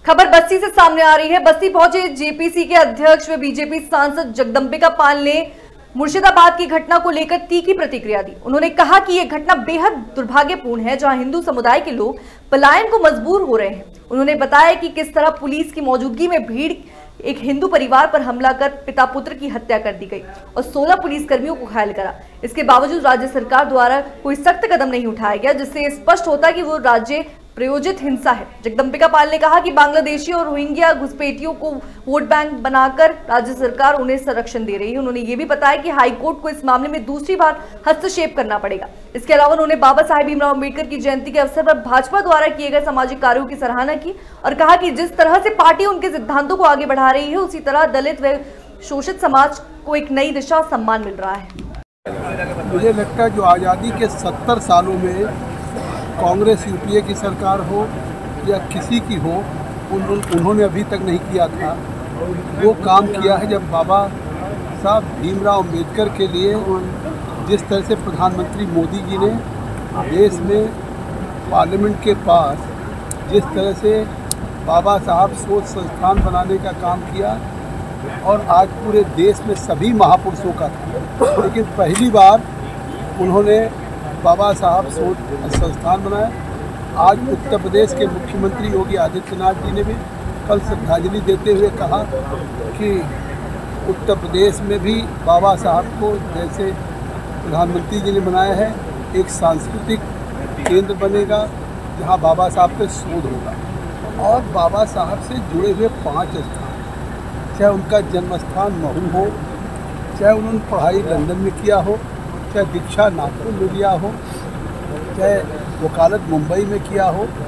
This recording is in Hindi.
खबर बस्ती से सामने आ रही है। बस्ती पहुंचे जेपीसी के अध्यक्ष व बीजेपी सांसद जगदंबिका पाल ने मुर्शिदाबाद की घटना को लेकर तीखी प्रतिक्रिया दी। उन्होंने कहा कि यह घटना बेहद दुर्भाग्यपूर्ण है, जहां हिंदू समुदाय के लोग पलायन को मजबूर हो रहे हैं। उन्होंने बताया कि किस तरह पुलिस की मौजूदगी में भीड़ एक हिंदू परिवार पर हमला कर पिता पुत्र की हत्या कर दी गई और 16 पुलिसकर्मियों को घायल करा। इसके बावजूद राज्य सरकार द्वारा कोई सख्त कदम नहीं उठाया गया, जिससे स्पष्ट होता कि वो राज्य प्रायोजित हिंसा है। जगदंबिका पाल ने कहा कि बांग्लादेशी और रोहिंग्या घुसपैठियों को वोट बैंक बनाकर राज्य सरकार उन्हें संरक्षण दे रही है। उन्होंने ये भी बताया कि हाईकोर्ट को इस मामले में दूसरी बार हस्तक्षेप करना पड़ेगा। इसके अलावा उन्होंने बाबा साहेब भीमराव अम्बेडकर की जयंती के अवसर पर भाजपा द्वारा किए गए सामाजिक कार्यों की सराहना की और कहा कि जिस तरह से पार्टी उनके सिद्धांतों को आगे बढ़ा रही है, उसी तरह दलित व शोषित समाज को एक नई दिशा सम्मान मिल रहा है। मुझे लगता है जो आज़ादी के 70 सालों में कांग्रेस यूपीए की सरकार हो या किसी की हो, उन्होंने अभी तक नहीं किया था। वो काम किया है जब बाबा साहब भीमराव अम्बेडकर के लिए जिस तरह से प्रधानमंत्री मोदी जी ने देश में पार्लियामेंट के पास जिस तरह से बाबा साहब शोध संस्थान बनाने का काम किया और आज पूरे देश में सभी महापुरुषों का था, लेकिन पहली बार उन्होंने बाबा साहब शोध संस्थान बनाया। आज उत्तर प्रदेश के मुख्यमंत्री योगी आदित्यनाथ जी ने भी कल श्रद्धांजलि देते हुए कहा कि उत्तर प्रदेश में भी बाबा साहब को जैसे प्रधानमंत्री जी ने बनाया है, एक सांस्कृतिक केंद्र बनेगा जहां बाबा साहब पे शोध होगा और बाबा साहब से जुड़े हुए 5 स्थान, चाहे उनका जन्म स्थान महू हो, चाहे उन्होंने पढ़ाई लंदन में किया हो, चाहे दीक्षा नागपुर में लिया हो, चाहे वकालत मुंबई में किया हो,